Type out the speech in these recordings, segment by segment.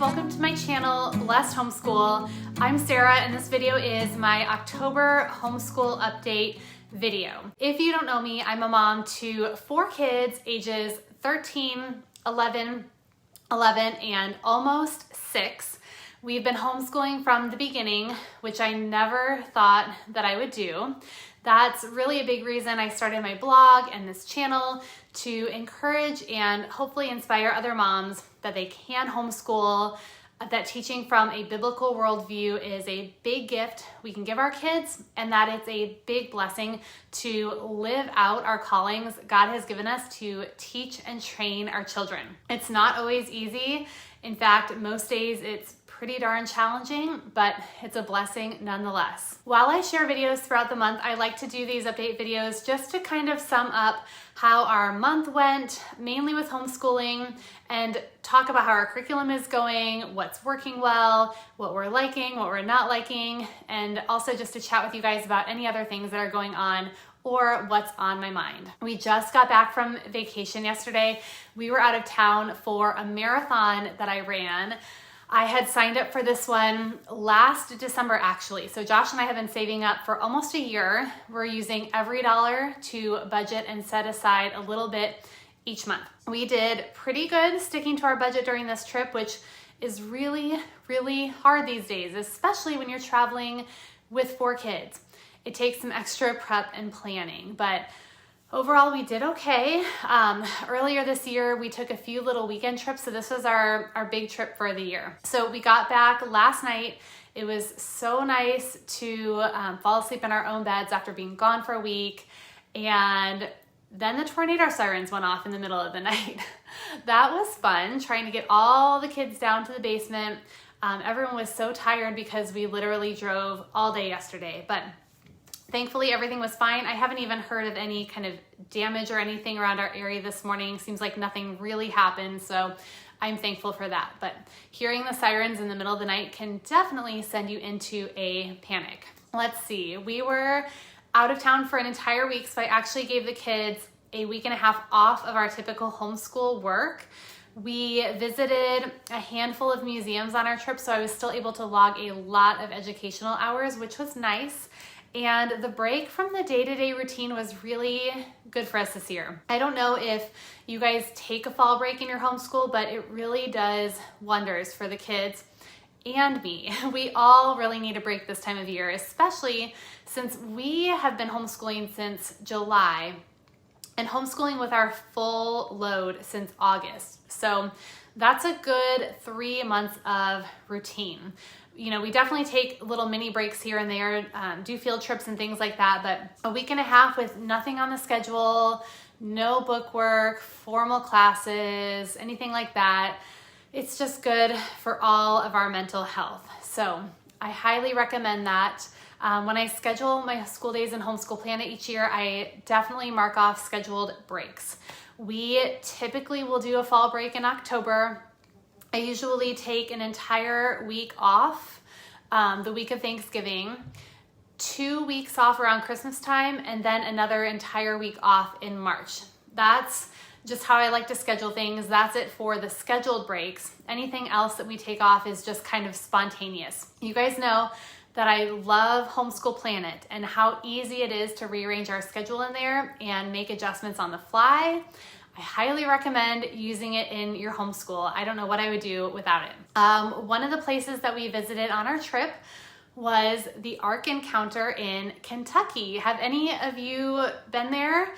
welcome to my channel, Blessed Homeschool. I'm Sarah and this video is my October homeschool update video. If you don't know me, I'm a mom to 4 kids ages 13, 11, and almost 6. We've been homeschooling from the beginning, which I never thought that I would do. That's really a big reason I started my blog and this channel, to encourage and hopefully inspire other moms that they can homeschool, that teaching from a biblical worldview is a big gift we can give our kids, and that it's a big blessing to live out our callings God has given us to teach and train our children. It's not always easy. In fact, most days it's pretty darn challenging, but it's a blessing nonetheless. While I share videos throughout the month, I like to do these update videos just to kind of sum up how our month went, mainly with homeschooling, and talk about how our curriculum is going, what's working well, what we're liking, what we're not liking, and also just to chat with you guys about any other things that are going on or what's on my mind. We just got back from vacation yesterday. We were out of town for a marathon that I ran. I had signed up for this one last December, actually. So Josh and I have been saving up for almost a year. We're using every dollar to budget and set aside a little bit each month. We did pretty good sticking to our budget during this trip, which is really, really hard these days, especially when you're traveling with 4 kids. It takes some extra prep and planning, but overall, we did okay. Earlier this year, we took a few little weekend trips, so this was our big trip for the year. So we got back last night. It was so nice to fall asleep in our own beds after being gone for a week, and then the tornado sirens went off in the middle of the night. That was fun, trying to get all the kids down to the basement. Everyone was so tired because we literally drove all day yesterday, but thankfully, everything was fine. I haven't even heard of any kind of damage or anything around our area this morning. Seems like nothing really happened, so I'm thankful for that. But hearing the sirens in the middle of the night can definitely send you into a panic. Let's see, we were out of town for an entire week, so I actually gave the kids a week and a half off of our typical homeschool work. We visited a handful of museums on our trip, so I was still able to log a lot of educational hours, which was nice. And the break from the day-to-day routine was really good for us this year. I don't know if you guys take a fall break in your homeschool, but it really does wonders for the kids and me. We all really need a break this time of year, especially since we have been homeschooling since July and homeschooling with our full load since August. So that's a good 3 months of routine. You know, we definitely take little mini breaks here and there, do field trips and things like that, but a week and a half with nothing on the schedule, no book work, formal classes, anything like that, it's just good for all of our mental health. So I highly recommend that. When I schedule my school days and homeschool planet each year, I definitely mark off scheduled breaks. We typically will do a fall break in October. I usually take an entire week off, the week of Thanksgiving, 2 weeks off around Christmas time, and then another entire week off in March. That's just how I like to schedule things. That's it for the scheduled breaks. Anything else that we take off is just kind of spontaneous. You guys know that I love Homeschool Planet and how easy it is to rearrange our schedule in there and make adjustments on the fly. I highly recommend using it in your homeschool. I don't know what I would do without it. One of the places that we visited on our trip was the Ark Encounter in Kentucky. Have any of you been there?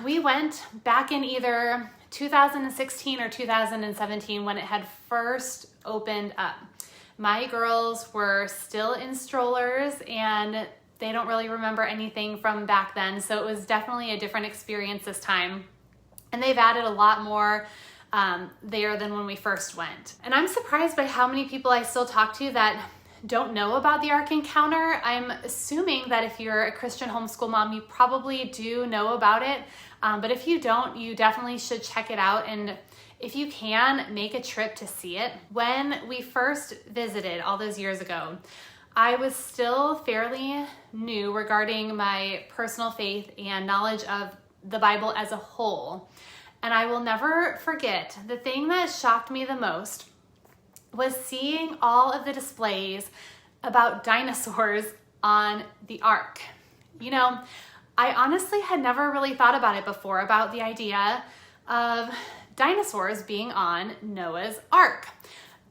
We went back in either 2016 or 2017 when it had first opened up. My girls were still in strollers and they don't really remember anything from back then, so it was definitely a different experience this time. And they've added a lot more there than when we first went. And I'm surprised by how many people I still talk to that don't know about the Ark Encounter. I'm assuming that if you're a Christian homeschool mom, you probably do know about it. But if you don't, you definitely should check it out. And if you can, make a trip to see it. When we first visited all those years ago, I was still fairly new regarding my personal faith and knowledge of the Bible as a whole. And I will never forget, the thing that shocked me the most was seeing all of the displays about dinosaurs on the ark. You know, I honestly had never really thought about it before, about the idea of dinosaurs being on Noah's ark.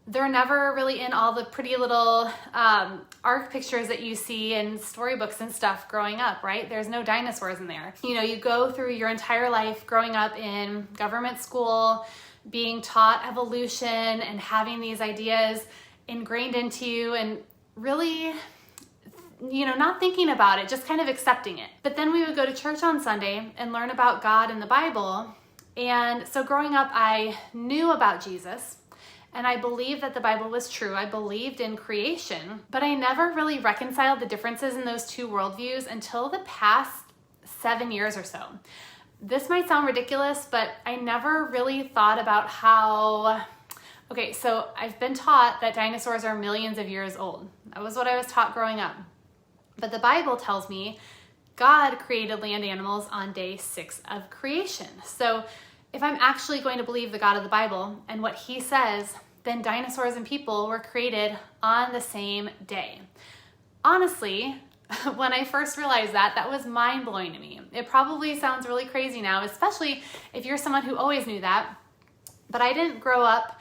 They're never really in all the pretty little ark pictures that you see in storybooks and stuff growing up, right? There's no dinosaurs in there. You know, you go through your entire life growing up in government school, being taught evolution and having these ideas ingrained into you and really, you know, not thinking about it, just kind of accepting it. But then we would go to church on Sunday and learn about God and the Bible. And so growing up, I knew about Jesus. And I believed that the Bible was true. I believed in creation, but I never really reconciled the differences in those two worldviews until the past 7 years or so. This might sound ridiculous, but I never really thought about how, okay, so I've been taught that dinosaurs are millions of years old. That was what I was taught growing up. But the Bible tells me God created land animals on day 6 of creation. So if I'm actually going to believe the God of the Bible and what he says, then dinosaurs and people were created on the same day. Honestly, when I first realized that, that was mind-blowing to me. It probably sounds really crazy now, especially if you're someone who always knew that. But I didn't grow up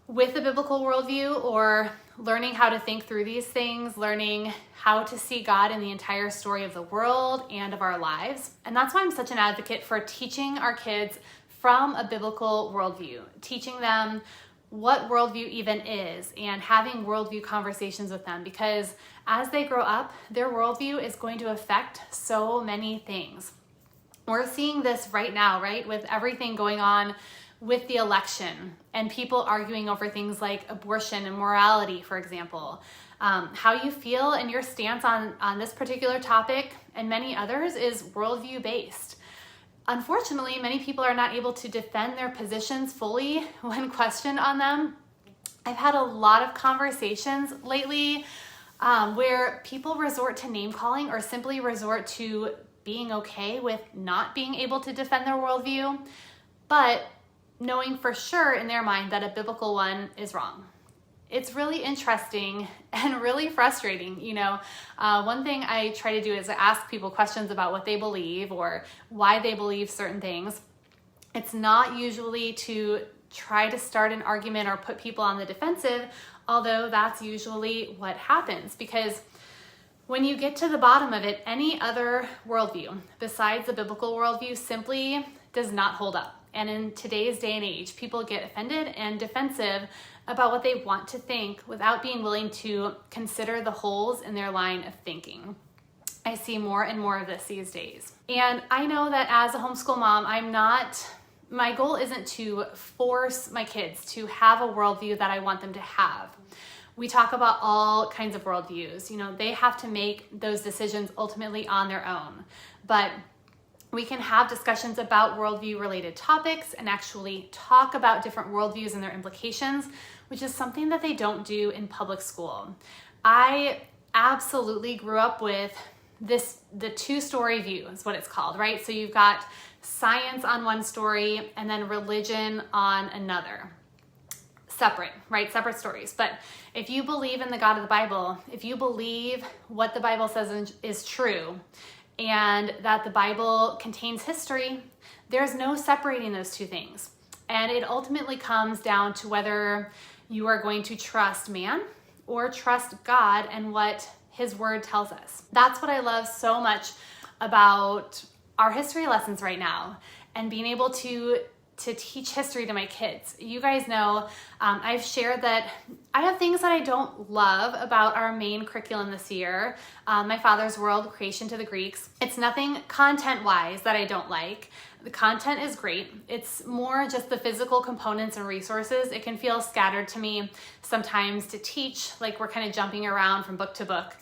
with a biblical worldview or learning how to think through these things, learning how to see God in the entire story of the world and of our lives. And that's why I'm such an advocate for teaching our kids from a biblical worldview, teaching them what worldview even is and having worldview conversations with them, because as they grow up, their worldview is going to affect so many things. We're seeing this right now, right? With everything going on with the election and people arguing over things like abortion and morality, for example. How you feel and your stance on this particular topic and many others is worldview based. Unfortunately, many people are not able to defend their positions fully when questioned on them. I've had a lot of conversations lately where people resort to name calling or simply resort to being okay with not being able to defend their worldview, but knowing for sure in their mind that a biblical one is wrong. It's really interesting and really frustrating. You know, one thing I try to do is ask people questions about what they believe or why they believe certain things. It's not usually to try to start an argument or put people on the defensive, although that's usually what happens, because when you get to the bottom of it, any other worldview besides the biblical worldview simply does not hold up. And in today's day and age, people get offended and defensive about what they want to think without being willing to consider the holes in their line of thinking. I see more and more of this these days. And I know that as a homeschool mom, my goal isn't to force my kids to have a worldview that I want them to have. We talk about all kinds of worldviews. You know, they have to make those decisions ultimately on their own. But we can have discussions about worldview related topics and actually talk about different worldviews and their implications, which is something that they don't do in public school. I absolutely grew up with the two-story view is what it's called, right? So you've got science on one story and then religion on another. Separate, right? Separate stories. But if you believe in the God of the Bible, if you believe what the Bible says is true, and that the Bible contains history, there's no separating those two things. And it ultimately comes down to whether you are going to trust man or trust God and what his word tells us. That's what I love so much about our history lessons right now and being able to teach history to my kids. You guys know I've shared that I have things that I don't love about our main curriculum this year. My Father's World, Creation to the Greeks. It's nothing content-wise that I don't like. The content is great. It's more just the physical components and resources. It can feel scattered to me sometimes to teach, like we're kind of jumping around from book to book.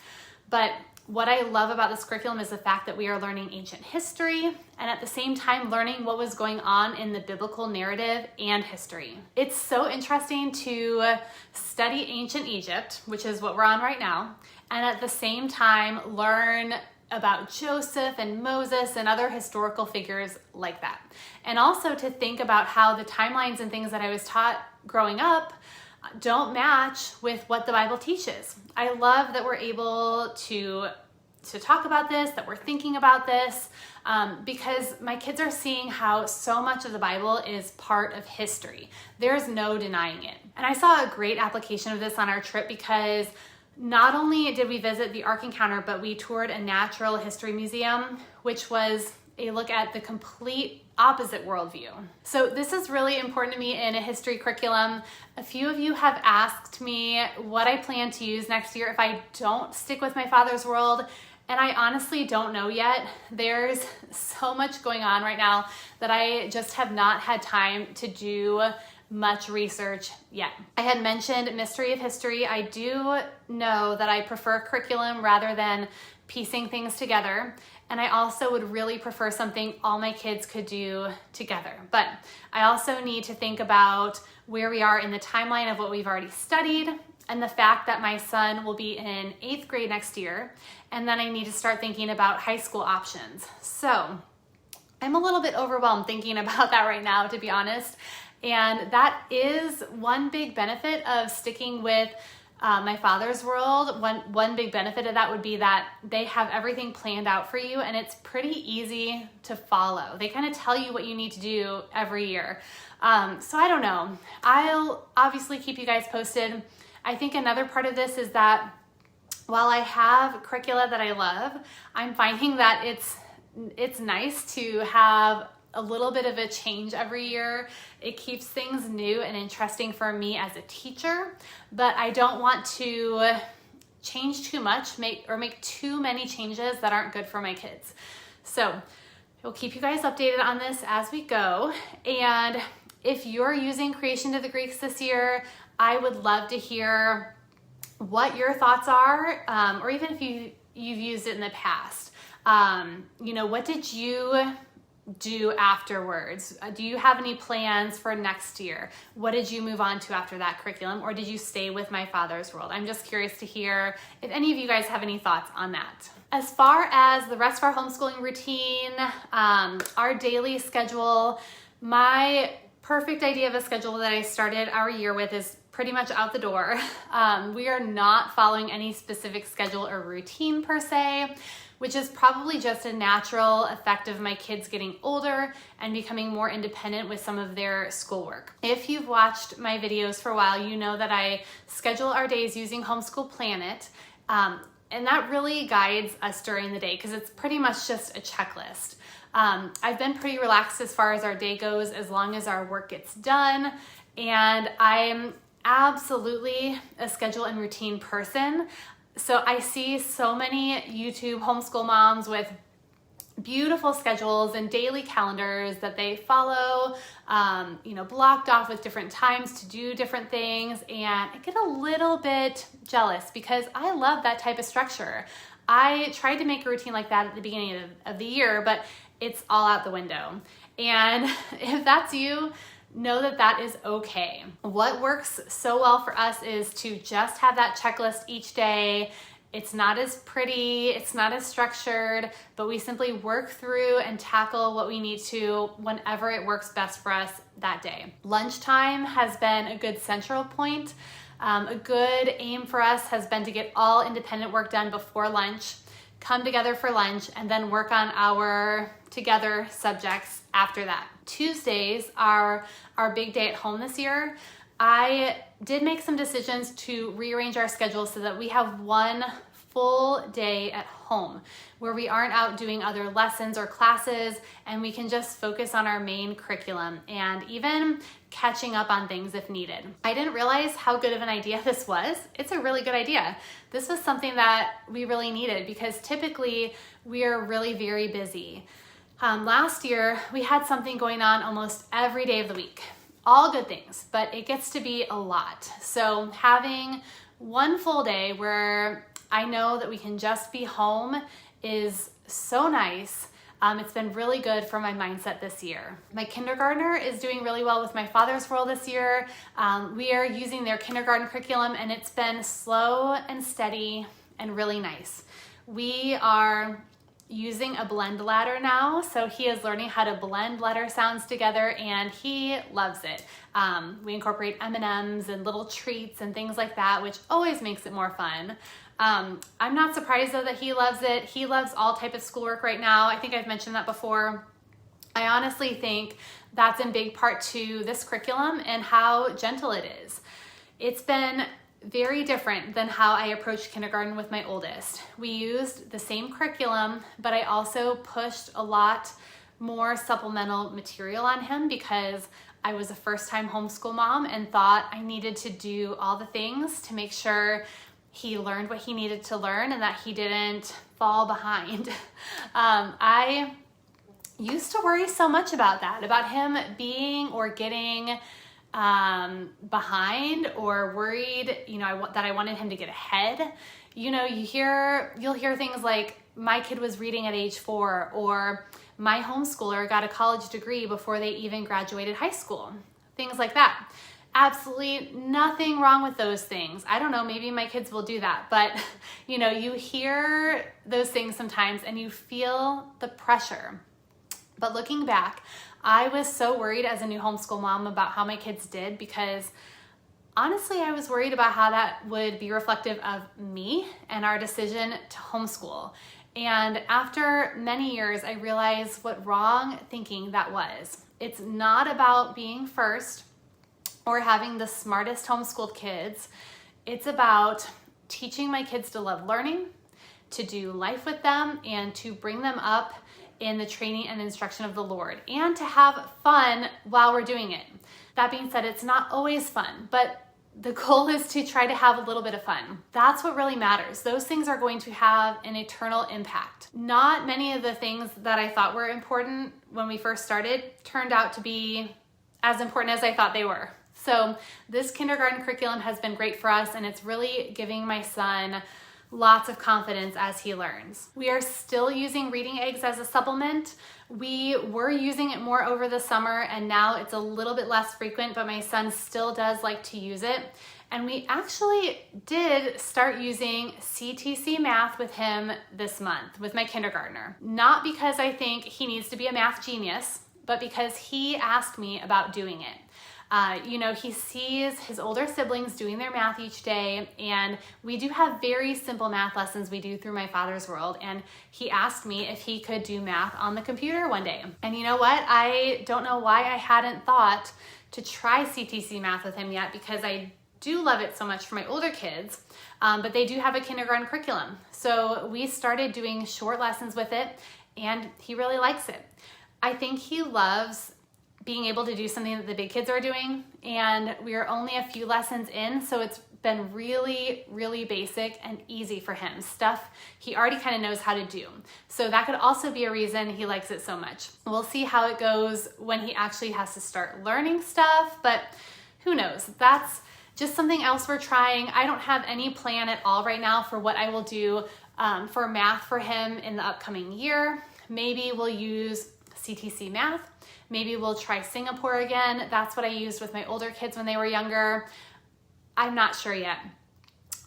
But what I love about this curriculum is the fact that we are learning ancient history and at the same time learning what was going on in the biblical narrative and history. It's so interesting to study ancient Egypt, which is what we're on right now, and at the same time learn about Joseph and Moses and other historical figures like that. And also to think about how the timelines and things that I was taught growing up don't match with what the Bible teaches. I love that we're able to talk about this, that we're thinking about this, because my kids are seeing how so much of the Bible is part of history. There's no denying it. And I saw a great application of this on our trip because not only did we visit the Ark Encounter, but we toured a natural history museum, which was a look at the complete opposite worldview. So this is really important to me in a history curriculum. A few of you have asked me what I plan to use next year if I don't stick with my father's world, and I honestly don't know yet. There's so much going on right now that I just have not had time to do much research yet. I had mentioned mystery of history. I do know that I prefer curriculum rather than piecing things together. And I also would really prefer something all my kids could do together. But I also need to think about where we are in the timeline of what we've already studied and the fact that my son will be in 8th grade next year. And then I need to start thinking about high school options. So I'm a little bit overwhelmed thinking about that right now, to be honest. And that is one big benefit of sticking with my father's world. One big benefit of that would be that they have everything planned out for you and it's pretty easy to follow. They kind of tell you what you need to do every year. So I don't know. I'll obviously keep you guys posted. I think another part of this is that while I have curricula that I love, I'm finding that it's nice to have a little bit of a change every year. It keeps things new and interesting for me as a teacher, but I don't want to change too much, make too many changes that aren't good for my kids. So we'll keep you guys updated on this as we go. And if you're using Creation to the Greeks this year, I would love to hear what your thoughts are, or even if you've used it in the past. What did you do afterwards? Do you have any plans for next year? What did you move on to after that curriculum, or did you stay with my father's world? I'm just curious to hear if any of you guys have any thoughts on that. As far as the rest of our homeschooling routine, our daily schedule, my perfect idea of a schedule that I started our year with is pretty much out the door. We are not following any specific schedule or routine per se, which is probably just a natural effect of my kids getting older and becoming more independent with some of their schoolwork. If you've watched my videos for a while, you know that I schedule our days using Homeschool Planet, and that really guides us during the day because it's pretty much just a checklist. I've been pretty relaxed as far as our day goes, as long as our work gets done, and I'm absolutely a schedule and routine person. So I see so many YouTube homeschool moms with beautiful schedules and daily calendars that they follow, blocked off with different times to do different things. And I get a little bit jealous because I love that type of structure. I tried to make a routine like that at the beginning of the year, but it's all out the window. And if that's you, know that that is okay. What works so well for us is to just have that checklist each day. It's not as pretty, it's not as structured, but we simply work through and tackle what we need to whenever it works best for us that day. Lunchtime has been a good central point. A good aim for us has been to get all independent work done before lunch, come together for lunch, and then work on our together subjects after that. Tuesdays are our big day at home this year. I did make some decisions to rearrange our schedule so that we have one full day at home where we aren't out doing other lessons or classes, and we can just focus on our main curriculum and even catching up on things if needed. I didn't realize how good of an idea this was. It's a really good idea. This was something that we really needed because typically we are really very busy. Last year, we had something going on almost every day of the week. All good things, but it gets to be a lot. So having one full day where I know that we can just be home is so nice. It's been really good for my mindset this year. My kindergartner is doing really well with my father's world this year. We are using their kindergarten curriculum, and it's been slow and steady and really nice. We are using a blend ladder now. So he is learning how to blend letter sounds together and he loves it. We incorporate M&Ms and little treats and things like that, which always makes it more fun. I'm not surprised though that he loves it. He loves all type of schoolwork right now. I think I've mentioned that before. I honestly think that's in big part to this curriculum and how gentle it is. It's been very different than how I approached kindergarten with my oldest. We used the same curriculum, but I also pushed a lot more supplemental material on him because I was a first-time homeschool mom and thought I needed to do all the things to make sure he learned what he needed to learn and that he didn't fall behind. I used to worry so much about that, about him being or getting behind or worried, that I wanted him to get ahead. You'll hear things like my kid was reading at age 4 or my homeschooler got a college degree before they even graduated high school. Things like that. Absolutely nothing wrong with those things. I don't know, maybe my kids will do that, but you hear those things sometimes and you feel the pressure. But looking back, I was so worried as a new homeschool mom about how my kids did because honestly, I was worried about how that would be reflective of me and our decision to homeschool. And after many years, I realized what wrong thinking that was. It's not about being first or having the smartest homeschooled kids. It's about teaching my kids to love learning, to do life with them, and to bring them up in the training and instruction of the Lord, and to have fun while we're doing it. That being said, it's not always fun, but the goal is to try to have a little bit of fun. That's what really matters. Those things are going to have an eternal impact. Not many of the things that I thought were important when we first started turned out to be as important as I thought they were. So this kindergarten curriculum has been great for us, and it's really giving my son lots of confidence as he learns. We are still using reading eggs as a supplement. We were using it more over the summer and now it's a little bit less frequent, but my son still does like to use it. And we actually did start using CTC math with him this month, with my kindergartner. Not because I think he needs to be a math genius, but because he asked me about doing it. He sees his older siblings doing their math each day, and we do have very simple math lessons we do through My Father's World, and he asked me if he could do math on the computer one day. And you know what? I don't know why I hadn't thought to try CTC math with him yet, because I do love it so much for my older kids, but they do have a kindergarten curriculum. So we started doing short lessons with it, and he really likes it. I think he loves being able to do something that the big kids are doing, and we are only a few lessons in, so it's been really, really basic and easy for him. Stuff he already kind of knows how to do. So that could also be a reason he likes it so much. We'll see how it goes when he actually has to start learning stuff, but who knows? That's just something else we're trying. I don't have any plan at all right now for what I will do for math for him in the upcoming year. Maybe we'll use CTC math. Maybe we'll try Singapore again. That's what I used with my older kids when they were younger. I'm not sure yet.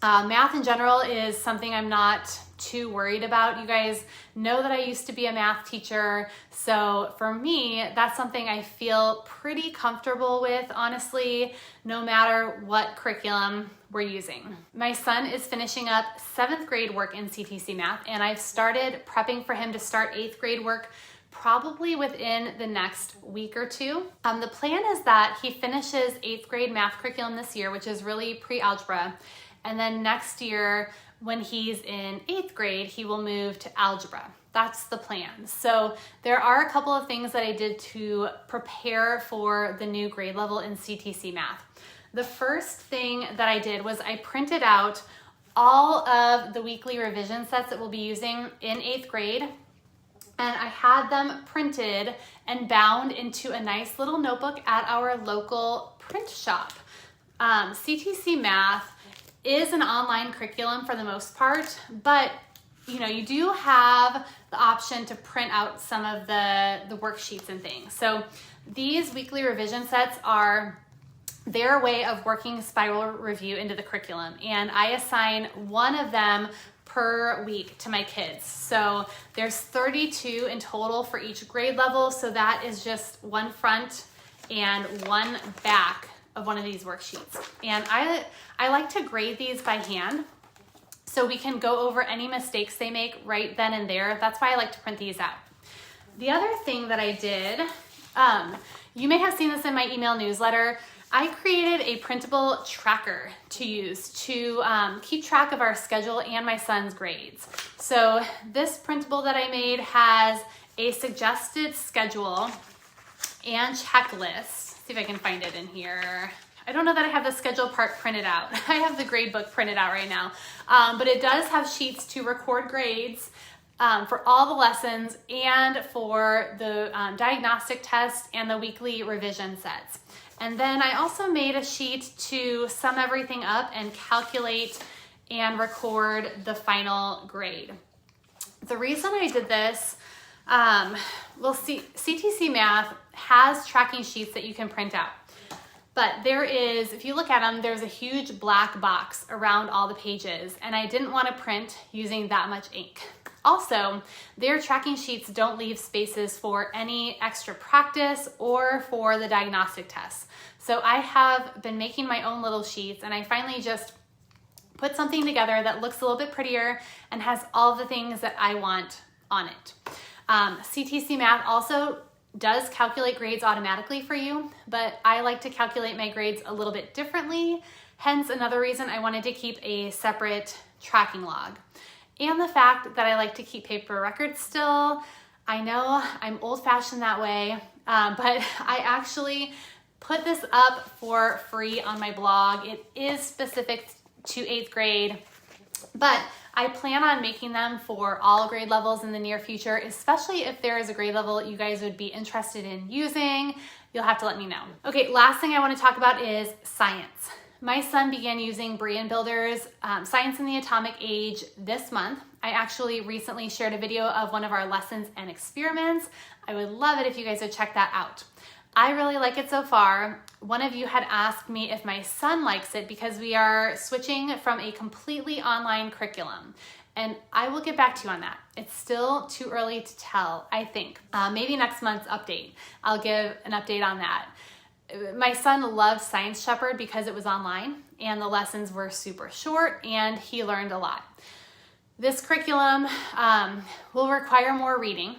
Math in general is something I'm not too worried about. You guys know that I used to be a math teacher. So for me, that's something I feel pretty comfortable with, honestly, no matter what curriculum we're using. My son is finishing up 7th grade work in CTC math, and I've started prepping for him to start 8th grade work probably within the next week or two. The plan is that he finishes 8th grade math curriculum this year, which is really pre-algebra. And then next year, when he's in 8th grade, he will move to algebra. That's the plan. So there are a couple of things that I did to prepare for the new grade level in CTC math. The first thing that I did was I printed out all of the weekly revision sets that we'll be using in 8th grade. And I had them printed and bound into a nice little notebook at our local print shop. CTC Math is an online curriculum for the most part, but you do have the option to print out some of the worksheets and things. So these weekly revision sets are their way of working spiral review into the curriculum. And I assign one of them per week to my kids. So there's 32 in total for each grade level. So that is just one front and one back of one of these worksheets. And I like to grade these by hand so we can go over any mistakes they make right then and there. That's why I like to print these out. The other thing that I did, you may have seen this in my email newsletter, I created a printable tracker to use to keep track of our schedule and my son's grades. So this printable that I made has a suggested schedule and checklist. See if I can find it in here. I don't know that I have the schedule part printed out. I have the grade book printed out right now, but it does have sheets to record grades for all the lessons and for the diagnostic test and the weekly revision sets. And then I also made a sheet to sum everything up and calculate and record the final grade. The reason I did this, CTC Math has tracking sheets that you can print out. But there is, if you look at them, there's a huge black box around all the pages, and I didn't want to print using that much ink. Also, their tracking sheets don't leave spaces for any extra practice or for the diagnostic tests. So I have been making my own little sheets, and I finally just put something together that looks a little bit prettier and has all the things that I want on it. CTC Math also does calculate grades automatically for you, but I like to calculate my grades a little bit differently. Hence another reason I wanted to keep a separate tracking log. And the fact that I like to keep paper records still. I know I'm old-fashioned that way, but I actually put this up for free on my blog. It is specific to 8th grade, but I plan on making them for all grade levels in the near future, especially if there is a grade level you guys would be interested in using. You'll have to let me know. Okay, last thing I want to talk about is science. My son began using Brian Builder's Science in the Atomic Age this month. I actually recently shared a video of one of our lessons and experiments. I would love it if you guys would check that out. I really like it so far. One of you had asked me if my son likes it because we are switching from a completely online curriculum. And I will get back to you on that. It's still too early to tell, I think. Maybe next month's update, I'll give an update on that. My son loved Science Shepherd because it was online and the lessons were super short and he learned a lot. This curriculum will require more reading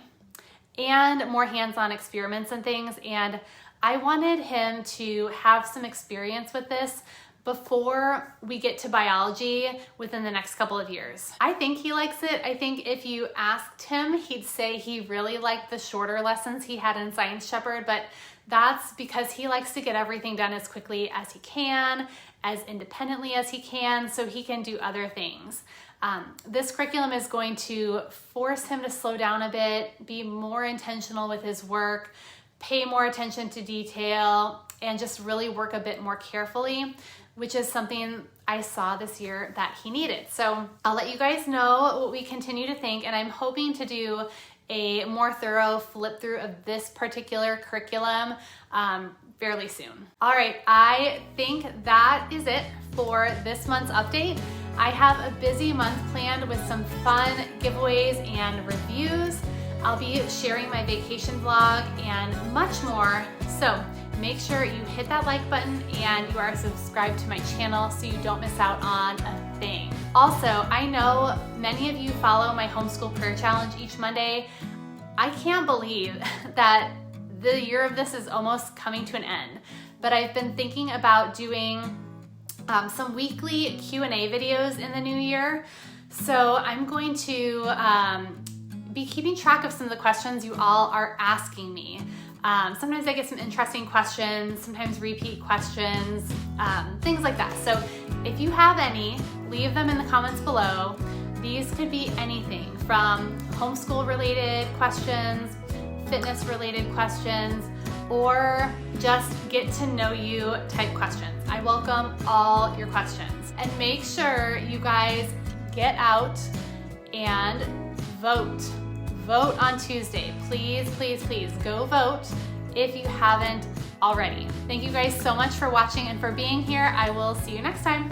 and more hands-on experiments and things, and I wanted him to have some experience with this before we get to biology within the next couple of years. I think he likes it. I think if you asked him, he'd say he really liked the shorter lessons he had in Science Shepherd, but that's because he likes to get everything done as quickly as he can, as independently as he can, so he can do other things. This curriculum is going to force him to slow down a bit, be more intentional with his work, pay more attention to detail, and just really work a bit more carefully, which is something I saw this year that he needed. So I'll let you guys know what we continue to think, and I'm hoping to do a more thorough flip through of this particular curriculum fairly soon. All right, I think that is it for this month's update. I have a busy month planned with some fun giveaways and reviews. I'll be sharing my vacation vlog and much more. So make sure you hit that like button and you are subscribed to my channel so you don't miss out on a thing. Also, I know many of you follow my homeschool prayer challenge each Monday. I can't believe that the year of this is almost coming to an end, but I've been thinking about doing some weekly Q&A videos in the new year. So I'm going to be keeping track of some of the questions you all are asking me. Sometimes I get some interesting questions, sometimes repeat questions, things like that. So if you have any, leave them in the comments below. These could be anything from homeschool related questions, fitness related questions, or just get to know you type questions. I welcome all your questions. And make sure you guys get out and vote. Vote on Tuesday. Please, please, please go vote if you haven't already. Thank you guys so much for watching and for being here. I will see you next time.